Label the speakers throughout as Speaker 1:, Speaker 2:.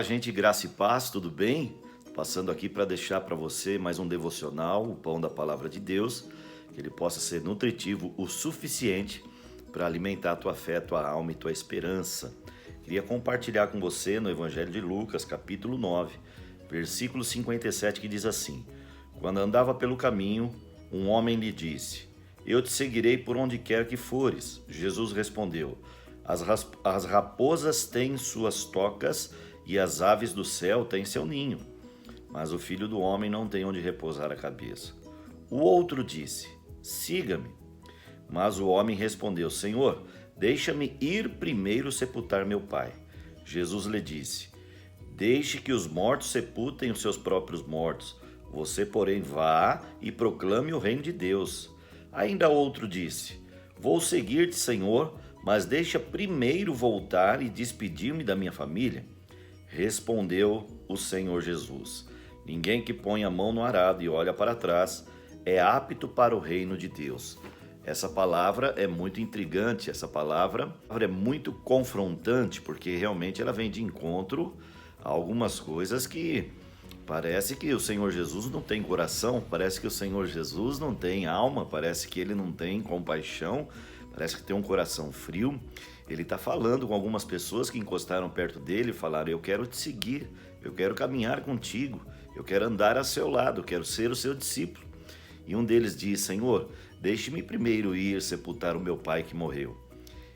Speaker 1: Olá, gente, graça e paz, tudo bem? Passando aqui para deixar para você mais um devocional, o pão da palavra de Deus, que ele possa ser nutritivo o suficiente para alimentar a tua fé, tua alma e tua esperança. Queria compartilhar com você no Evangelho de Lucas, capítulo 9, versículo 57, que diz assim: Quando andava pelo caminho, um homem lhe disse: Eu te seguirei por onde quer que fores. Jesus respondeu: As raposas têm suas tocas e as aves do céu têm seu ninho, mas o Filho do Homem não tem onde repousar a cabeça. O outro disse: Siga-me. Mas o homem respondeu: Senhor, deixa-me ir primeiro sepultar meu pai. Jesus lhe disse: Deixe que os mortos sepultem os seus próprios mortos. Você, porém, vá e proclame o reino de Deus. Ainda outro disse: Vou seguir-te, Senhor, mas deixa primeiro voltar e despedir-me da minha família. Respondeu o Senhor Jesus: Ninguém que põe a mão no arado e olha para trás é apto para o reino de Deus. Essa palavra é muito intrigante, essa palavra é muito confrontante, porque realmente ela vem de encontro a algumas coisas que parece que o Senhor Jesus não tem coração, parece que o Senhor Jesus não tem alma, parece que ele não tem compaixão, parece que tem um coração frio. Ele está falando com algumas pessoas que encostaram perto dele e falaram: Eu quero te seguir, eu quero caminhar contigo, eu quero andar a seu lado, eu quero ser o seu discípulo. E um deles diz: Senhor, deixe-me primeiro ir sepultar o meu pai que morreu.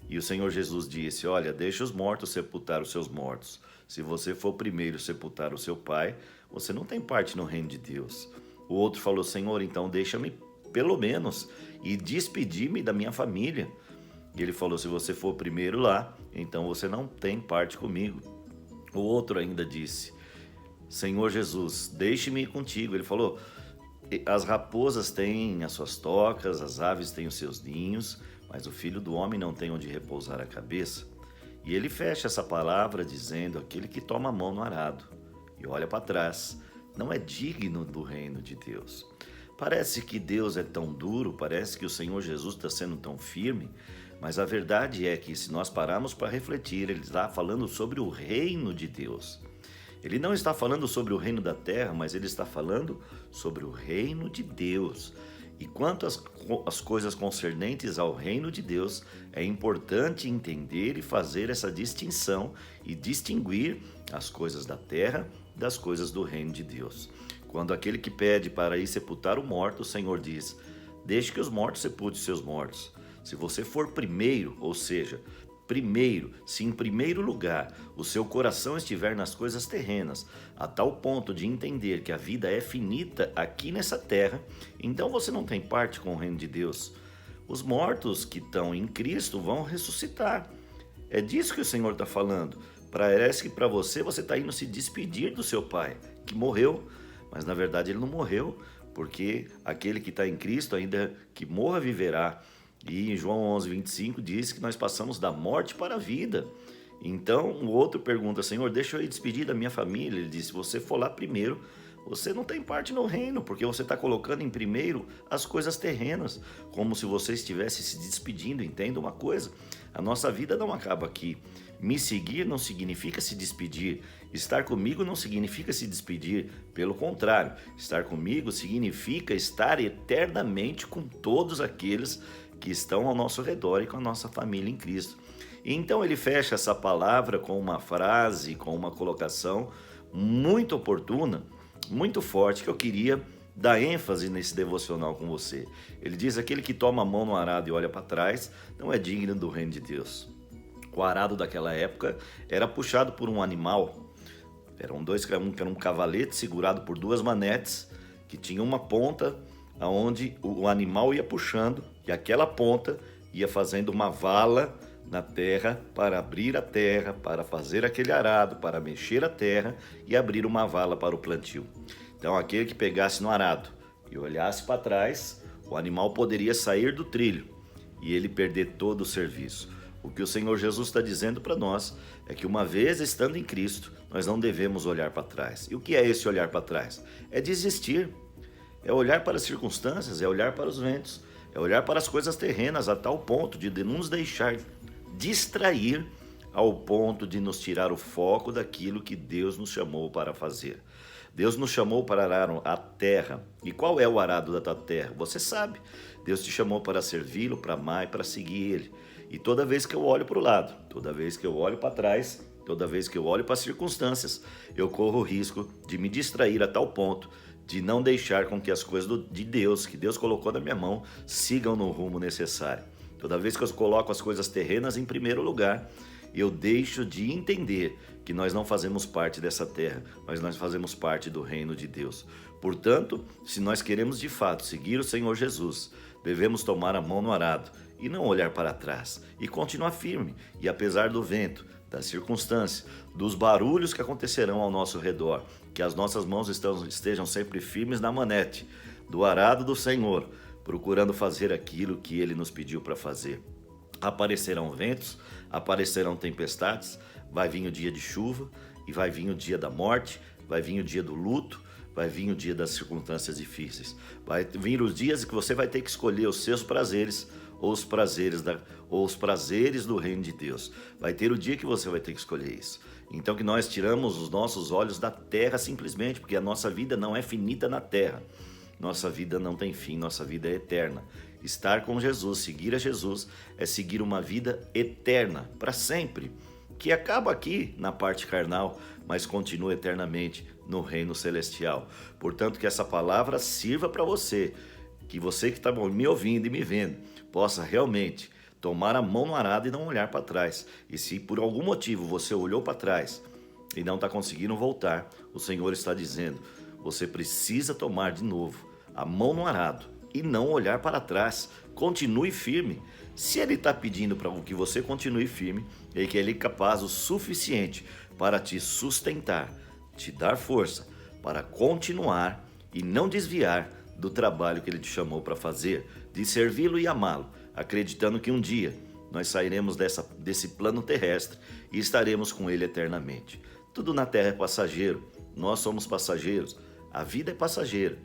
Speaker 1: E o Senhor Jesus disse: Olha, deixa os mortos sepultar os seus mortos. Se você for primeiro sepultar o seu pai, você não tem parte no reino de Deus. O outro falou: Senhor, então deixa-me pelo menos e despedir-me da minha família. E ele falou: se você for primeiro lá, então você não tem parte comigo. O outro ainda disse: Senhor Jesus, deixe-me ir contigo. Ele falou: as raposas têm as suas tocas, as aves têm os seus ninhos, mas o Filho do Homem não tem onde repousar a cabeça. E ele fecha essa palavra dizendo: aquele que toma a mão no arado e olha para trás não é digno do reino de Deus. Parece que Deus é tão duro, parece que o Senhor Jesus está sendo tão firme, mas a verdade é que, se nós pararmos para refletir, ele está falando sobre o reino de Deus. Ele não está falando sobre o reino da terra, mas ele está falando sobre o reino de Deus. E quanto às coisas concernentes ao reino de Deus, é importante entender e fazer essa distinção e distinguir as coisas da terra das coisas do reino de Deus. Quando aquele que pede para ir sepultar o morto, o Senhor diz: deixe que os mortos sepultem seus mortos. Se você for primeiro, ou seja, se em primeiro lugar o seu coração estiver nas coisas terrenas, a tal ponto de entender que a vida é finita aqui nessa terra, então você não tem parte com o reino de Deus. Os mortos que estão em Cristo vão ressuscitar. É disso que o Senhor está falando. Parece que para você está indo se despedir do seu pai, que morreu, mas na verdade ele não morreu, porque aquele que está em Cristo, ainda que morra, viverá. E em João 11:25 diz que nós passamos da morte para a vida. Então o outro pergunta: Senhor, deixa eu ir despedir da minha família. Ele diz: se você for lá primeiro, você não tem parte no reino, porque você está colocando em primeiro as coisas terrenas, como se você estivesse se despedindo. Entenda uma coisa: a nossa vida não acaba aqui. Me seguir não significa se despedir. Estar comigo não significa se despedir. Pelo contrário, estar comigo significa estar eternamente com todos aqueles que estão ao nosso redor e com a nossa família em Cristo. Então ele fecha essa palavra com uma frase, com uma colocação muito oportuna, muito forte, que eu queria dar ênfase nesse devocional com você. Ele diz: aquele que toma a mão no arado e olha para trás não é digno do reino de Deus. O arado daquela época era puxado por um animal. Era um cavalete segurado por duas manetes, que tinha uma ponta onde o animal ia puxando, e aquela ponta ia fazendo uma vala na terra para abrir a terra, para fazer aquele arado, para mexer a terra e abrir uma vala para o plantio. Então aquele que pegasse no arado e olhasse para trás, o animal poderia sair do trilho e ele perder todo o serviço. O que o Senhor Jesus está dizendo para nós é que, uma vez estando em Cristo, nós não devemos olhar para trás. E o que é esse olhar para trás? É desistir. É olhar para as circunstâncias, é olhar para os ventos, é olhar para as coisas terrenas a tal ponto de nos deixar distrair ao ponto de nos tirar o foco daquilo que Deus nos chamou para fazer. Deus nos chamou para arar a terra. E qual é o arado da tua terra? Você sabe. Deus te chamou para servi-lo, para amar e para seguir Ele. E toda vez que eu olho para o lado, toda vez que eu olho para trás, toda vez que eu olho para as circunstâncias, eu corro o risco de me distrair a tal ponto de não deixar com que as coisas de Deus, que Deus colocou na minha mão, sigam no rumo necessário. Toda vez que eu coloco as coisas terrenas em primeiro lugar, eu deixo de entender que nós não fazemos parte dessa terra, mas nós fazemos parte do reino de Deus. Portanto, se nós queremos de fato seguir o Senhor Jesus, devemos tomar a mão no arado e não olhar para trás e continuar firme. E apesar do vento, das circunstâncias, dos barulhos que acontecerão ao nosso redor, que as nossas mãos estejam sempre firmes na manete do arado do Senhor, procurando fazer aquilo que Ele nos pediu para fazer. Aparecerão ventos, aparecerão tempestades, vai vir o dia de chuva e vai vir o dia da morte, vai vir o dia do luto, vai vir o dia das circunstâncias difíceis. Vai vir os dias que você vai ter que escolher os seus prazeres ou os prazeres do reino de Deus. Vai ter o dia que você vai ter que escolher isso. Então que nós tiramos os nossos olhos da terra simplesmente, porque a nossa vida não é finita na terra. Nossa vida não tem fim, nossa vida é eterna. Estar com Jesus, seguir a Jesus, é seguir uma vida eterna, para sempre, que acaba aqui na parte carnal, mas continua eternamente no reino celestial. Portanto, que essa palavra sirva para você, que você que está me ouvindo e me vendo, possa realmente tomar a mão no arado e não olhar para trás. E se por algum motivo você olhou para trás e não está conseguindo voltar, o Senhor está dizendo, você precisa tomar de novo a mão no arado e não olhar para trás. Continue firme. Se Ele está pedindo para que você continue firme, é que Ele é capaz o suficiente para te sustentar, te dar força para continuar e não desviar do trabalho que Ele te chamou para fazer, de servi-lo e amá-lo, acreditando que um dia nós sairemos desse plano terrestre e estaremos com Ele eternamente. Tudo na terra é passageiro, nós somos passageiros, a vida é passageira.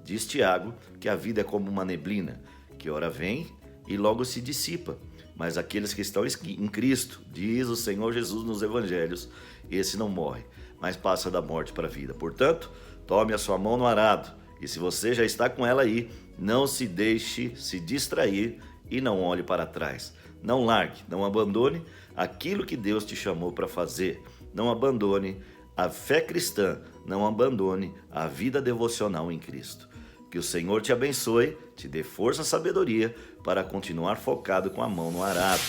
Speaker 1: Diz Tiago que a vida é como uma neblina, que ora vem e logo se dissipa. Mas aqueles que estão em Cristo, diz o Senhor Jesus nos evangelhos, esse não morre, mas passa da morte para a vida. Portanto, tome a sua mão no arado, e se você já está com ela aí, não se deixe se distrair e não olhe para trás. Não largue, não abandone aquilo que Deus te chamou para fazer. Não abandone a fé cristã, não abandone a vida devocional em Cristo. Que o Senhor te abençoe, te dê força e sabedoria para continuar focado com a mão no arado.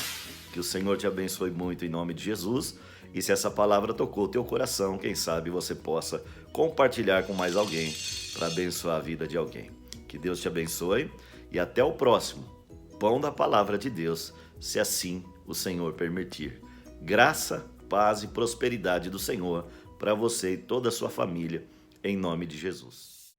Speaker 1: Que o Senhor te abençoe muito em nome de Jesus. E se essa palavra tocou o teu coração, quem sabe você possa compartilhar com mais alguém para abençoar a vida de alguém. Que Deus te abençoe e até o próximo Pão da Palavra de Deus, se assim o Senhor permitir. Graça, paz e prosperidade do Senhor para você e toda a sua família, em nome de Jesus.